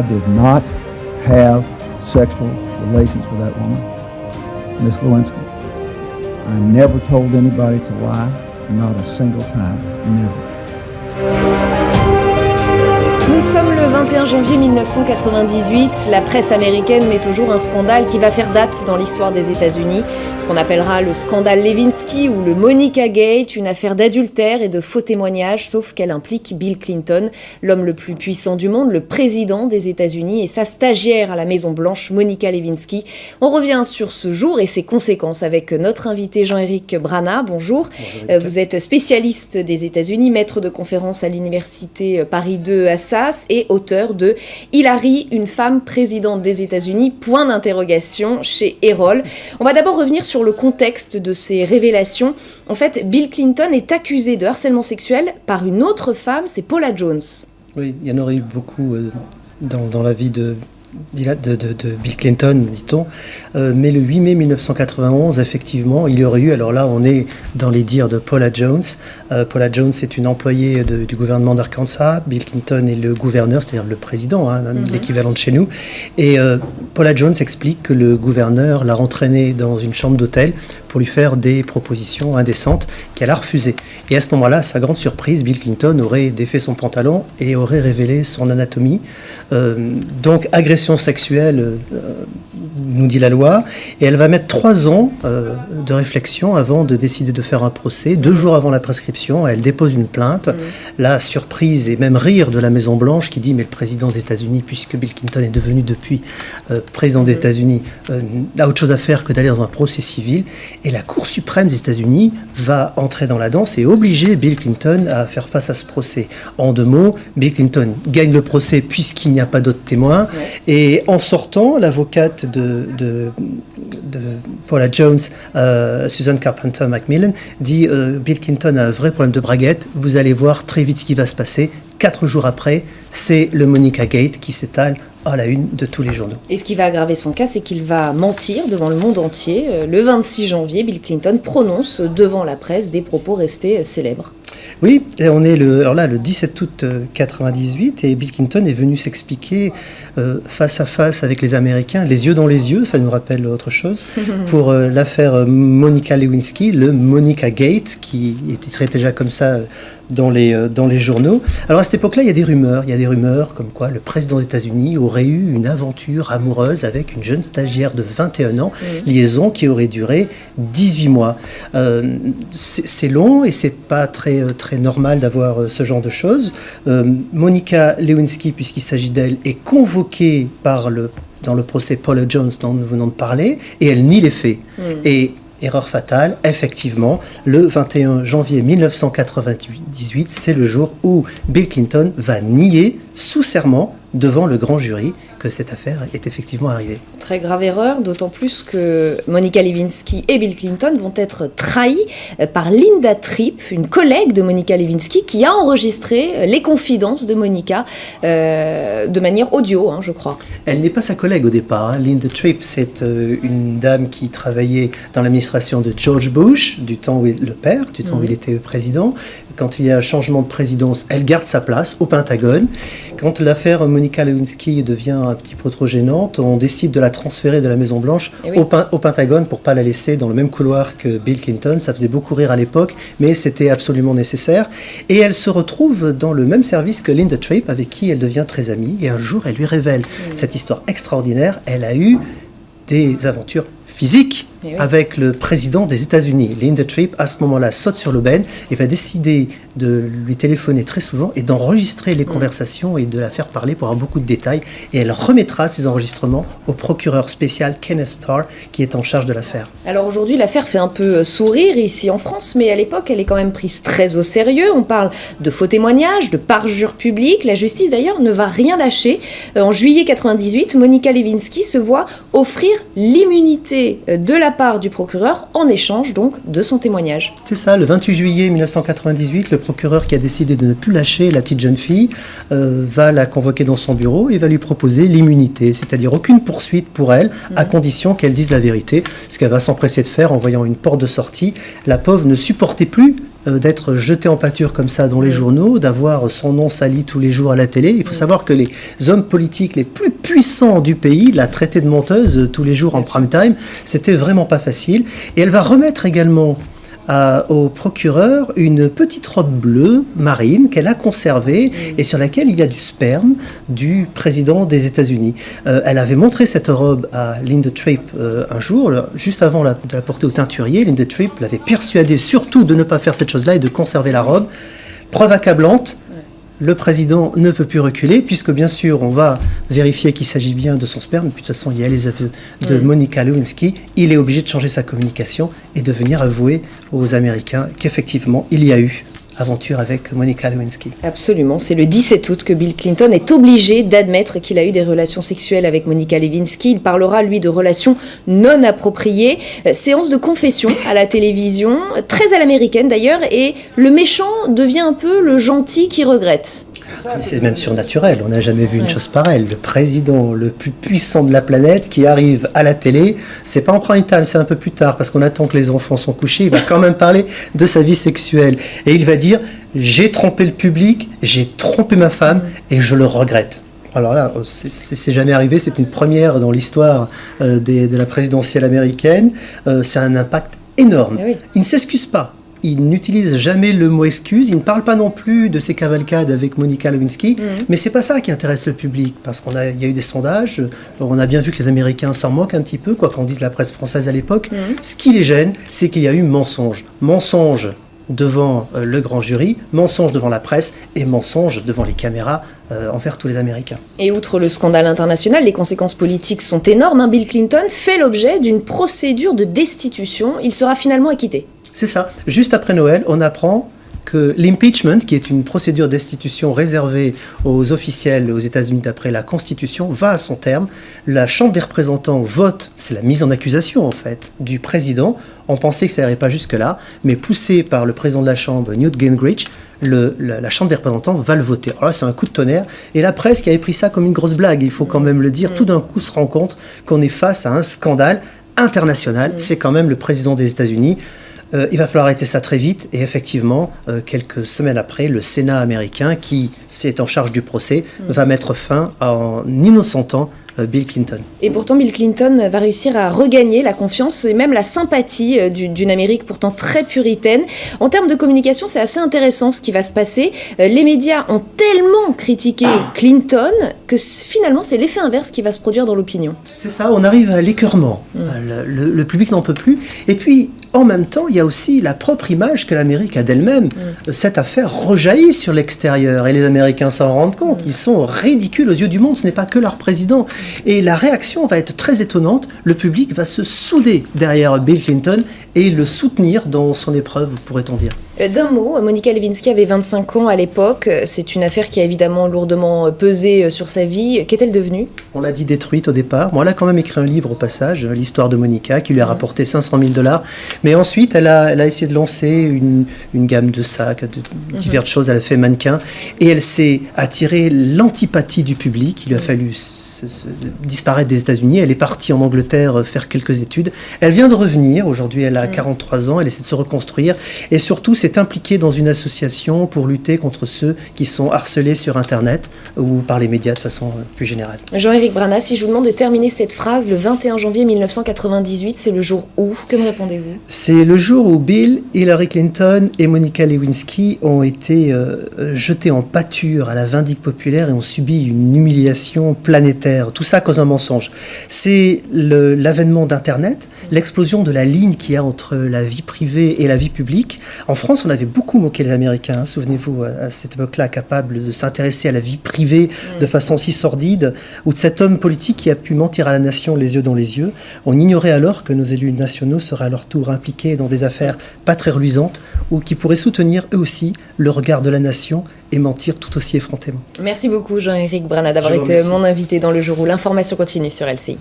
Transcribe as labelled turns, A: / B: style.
A: I did not have sexual relations with that woman, Miss Lewinsky. I never told anybody to lie, not a single time, never.
B: Nous sommes le 21 janvier 1998, la presse américaine met au jour un scandale qui va faire date dans l'histoire des États-Unis, ce qu'on appellera le scandale Lewinsky ou le Monica Gate, une affaire d'adultère et de faux témoignages, sauf qu'elle implique Bill Clinton, l'homme le plus puissant du monde, le président des États-Unis et sa stagiaire à la Maison-Blanche, Monica Lewinsky. On revient sur ce jour et ses conséquences avec notre invité Jean-Éric Brana. Bonjour. Vous êtes spécialiste des États-Unis, maître de conférence à l'université Paris 2 Assas et auteur de Hillary, une femme présidente des États-Unis, point d'interrogation chez Erol. On va d'abord revenir sur le contexte de ces révélations. En fait, Bill Clinton est accusé de harcèlement sexuel par une autre femme, c'est Paula Jones.
C: Oui, il y en aurait eu beaucoup dans la vie de Bill Clinton, dit-on. Mais le 8 mai 1991, effectivement, il y aurait eu, alors là on est dans les dires de Paula Jones. Paula Jones est une employée du gouvernement d'Arkansas. Bill Clinton est le gouverneur, c'est-à-dire le président, l'équivalent de chez nous. Et Paula Jones explique que le gouverneur l'a entraînée dans une chambre d'hôtel pour lui faire des propositions indécentes qu'elle a refusées. Et à ce moment-là, à sa grande surprise, Bill Clinton aurait défait son pantalon et aurait révélé son anatomie. Donc agression sexuelle, nous dit la loi, et elle va mettre 3 ans de réflexion avant de décider de faire un procès. 2 jours avant la prescription, elle dépose une plainte. La surprise et même rire de la Maison-Blanche qui dit mais le président des États-Unis, puisque Bill Clinton est devenu depuis président des États-Unis, n'a autre chose à faire que d'aller dans un procès civil. Et la Cour suprême des États-Unis va entrer dans la danse et obliger Bill Clinton à faire face à ce procès. En 2 mots, Bill Clinton gagne le procès puisqu'il n'y a pas d'autres témoins. Et en sortant, l'avocate de Paula Jones, Susan Carpenter Macmillan, dit Bill Clinton a un vrai problème de braguette, vous allez voir très vite ce qui va se passer. 4 jours après, c'est le Monica Gate qui s'étale à la une de tous les journaux.
B: Et ce qui va aggraver son cas, c'est qu'il va mentir devant le monde entier. Le 26 janvier, Bill Clinton prononce devant la presse des propos restés célèbres.
C: Oui, et on est le 17 août 98 et Bill Clinton est venu s'expliquer face à face avec les Américains, les yeux dans les yeux, ça nous rappelle autre chose, pour l'affaire Monica Lewinsky, le Monica Gate, qui était traité déjà comme ça dans les journaux. Alors à cette époque-là, il y a des rumeurs comme quoi le président des États-Unis aurait eu une aventure amoureuse avec une jeune stagiaire de 21 ans, liaison qui aurait duré 18 mois. C'est long et c'est pas très normal d'avoir ce genre de choses. Monica Lewinsky, puisqu'il s'agit d'elle, est convoquée dans le procès Paula Jones dont nous venons de parler, et elle nie les faits. Et erreur fatale, effectivement, le 21 janvier 1998, c'est le jour où Bill Clinton va nier sous serment devant le grand jury que cette affaire est effectivement arrivée.
B: Très grave erreur, d'autant plus que Monica Lewinsky et Bill Clinton vont être trahis par Linda Tripp, une collègue de Monica Lewinsky, qui a enregistré les confidences de Monica de manière audio, je crois. Elle
C: n'est pas sa collègue au départ. Linda Tripp, c'est une dame qui travaillait dans l'administration de George Bush, du temps où il était président. Quand il y a un changement de présidence, elle garde sa place au Pentagone. Quand l'affaire Monica Lewinsky devient un petit peu trop gênante, on décide de la transférer de la Maison-Blanche au Pentagone pour ne pas la laisser dans le même couloir que Bill Clinton. Ça faisait beaucoup rire à l'époque, mais c'était absolument nécessaire. Et elle se retrouve dans le même service que Linda Tripp, avec qui elle devient très amie. Et un jour, elle lui révèle cette histoire extraordinaire. Elle a eu des aventures physiques avec le président des États-Unis. Linda Tripp, à ce moment-là, saute sur l'aubaine et va décider de lui téléphoner très souvent et d'enregistrer les conversations et de la faire parler pour avoir beaucoup de détails. Et elle remettra ces enregistrements au procureur spécial Kenneth Starr, qui est en charge de l'affaire.
B: Alors aujourd'hui, l'affaire fait un peu sourire ici en France, mais à l'époque, elle est quand même prise très au sérieux. On parle de faux témoignages, de parjure publique. La justice, d'ailleurs, ne va rien lâcher. En juillet 98, Monica Lewinsky se voit offrir l'immunité de la part du procureur en échange donc de son témoignage.
C: C'est ça, le 28 juillet 1998, le procureur qui a décidé de ne plus lâcher la petite jeune fille va la convoquer dans son bureau et va lui proposer l'immunité, c'est-à-dire aucune poursuite pour elle, à condition qu'elle dise la vérité, ce qu'elle va s'empresser de faire en voyant une porte de sortie. La pauvre ne supportait plus d'être jeté en pâture comme ça dans les journaux, d'avoir son nom sali tous les jours à la télé. Il faut savoir que les hommes politiques les plus puissants du pays la traitaient de menteuse tous les jours en prime time. C'était vraiment pas facile. Et elle va remettre également au procureur une petite robe bleue marine qu'elle a conservée et sur laquelle il y a du sperme du président des États-Unis. Elle avait montré cette robe à Linda Tripp un jour, juste avant de la porter au teinturier. Linda Tripp l'avait persuadée surtout de ne pas faire cette chose-là et de conserver la robe. Preuve accablante. Le président ne peut plus reculer, puisque bien sûr, on va vérifier qu'il s'agit bien de son sperme. Et puis de toute façon, il y a les aveux de Monica Lewinsky. Il est obligé de changer sa communication et de venir avouer aux Américains qu'effectivement, il y a eu aventure avec Monica Lewinsky.
B: Absolument, c'est le 17 août que Bill Clinton est obligé d'admettre qu'il a eu des relations sexuelles avec Monica Lewinsky. Il parlera, lui, de relations non appropriées. Séance de confession à la télévision, très à l'américaine d'ailleurs, et le méchant devient un peu le gentil qui regrette.
C: C'est même surnaturel, on n'a jamais vu une chose pareille. Le président le plus puissant de la planète qui arrive à la télé, c'est pas en prime time, c'est un peu plus tard, parce qu'on attend que les enfants sont couchés, il va quand même parler de sa vie sexuelle. Et il va dire, j'ai trompé le public, j'ai trompé ma femme, et je le regrette. Alors là, c'est jamais arrivé, c'est une première dans l'histoire de la présidentielle américaine. C'est un impact énorme.
B: Oui.
C: Il ne s'excuse pas. Il n'utilise jamais le mot excuse, il ne parle pas non plus de ses cavalcades avec Monica Lewinsky, mais c'est pas ça qui intéresse le public, parce qu'il y a eu des sondages, on a bien vu que les Américains s'en moquent un petit peu, quoi qu'on dise la presse française à l'époque. Ce qui les gêne, c'est qu'il y a eu mensonge. Mensonge devant le grand jury, mensonge devant la presse et mensonge devant les caméras envers tous les Américains.
B: Et outre le scandale international, les conséquences politiques sont énormes. Bill Clinton fait l'objet d'une procédure de destitution. Il sera finalement acquitté.
C: C'est ça. Juste après Noël, on apprend que l'impeachment, qui est une procédure destitution réservée aux officiels aux États-Unis d'après la Constitution, va à son terme. La Chambre des représentants vote, c'est la mise en accusation en fait, du président. On pensait que ça n'irait pas jusque-là, mais poussé par le président de la Chambre, Newt Gingrich, la Chambre des représentants va le voter. Alors là, c'est un coup de tonnerre. Et la presse qui avait pris ça comme une grosse blague, il faut quand même le dire, tout d'un coup se rend compte qu'on est face à un scandale international. C'est quand même le président des États-Unis. Il va falloir arrêter ça très vite et effectivement, quelques semaines après, le Sénat américain, qui est en charge du procès, va mettre fin en innocentant Bill Clinton.
B: Et pourtant, Bill Clinton va réussir à regagner la confiance et même la sympathie d'une Amérique pourtant très puritaine. En termes de communication, c'est assez intéressant ce qui va se passer. Les médias ont tellement critiqué Clinton que finalement, c'est l'effet inverse qui va se produire dans l'opinion.
C: C'est ça, on arrive à l'écœurement. Le public n'en peut plus. Et puis, en même temps, il y a aussi la propre image que l'Amérique a d'elle-même. Cette affaire rejaillit sur l'extérieur et les Américains s'en rendent compte. Ils sont ridicules aux yeux du monde, ce n'est pas que leur président. Et la réaction va être très étonnante. Le public va se souder derrière Bill Clinton et le soutenir dans son épreuve, pourrait-on dire.
B: D'un mot, Monica Lewinsky avait 25 ans à l'époque. C'est une affaire qui a évidemment lourdement pesé sur sa vie. Qu'est-elle devenue ? On
C: l'a dit détruite au départ. Bon, elle a quand même écrit un livre au passage, l'histoire de Monica, qui lui a rapporté $500 000. Mais ensuite, elle a essayé de lancer une gamme de sacs, de diverses choses. Elle a fait mannequin. Et elle s'est attirée l'antipathie du public. Il lui a fallu disparaître des États-Unis. Elle est partie en Angleterre faire quelques études. Elle vient de revenir. Aujourd'hui, elle a 43 ans. Elle essaie de se reconstruire. Et surtout, s'est impliquée dans une association pour lutter contre ceux qui sont harcelés sur Internet ou par les médias de façon plus générale.
B: Jean-Éric Brana, si je vous demande de terminer cette phrase, le 21 janvier 1998, c'est le jour où ? Que me répondez-vous ?
C: C'est le jour où Bill, Hillary Clinton et Monica Lewinsky ont été jetés en pâture à la vindicte populaire et ont subi une humiliation planétaire. Tout ça à cause d'un mensonge. C'est l'avènement d'Internet, l'explosion de la ligne qu'il y a entre la vie privée et la vie publique. En France, on avait beaucoup moqué les Américains, hein, souvenez-vous, à cette époque-là, capables de s'intéresser à la vie privée de façon si sordide, ou de cet homme politique qui a pu mentir à la nation les yeux dans les yeux. On ignorait alors que nos élus nationaux seraient à leur tour impliqués dans des affaires pas très reluisantes, ou qui pourraient soutenir eux aussi le regard de la nation et mentir tout aussi effrontément.
B: Merci beaucoup Jean-Éric Brana d'avoir été mon invité dans Le Jour où l'information continue sur LCI.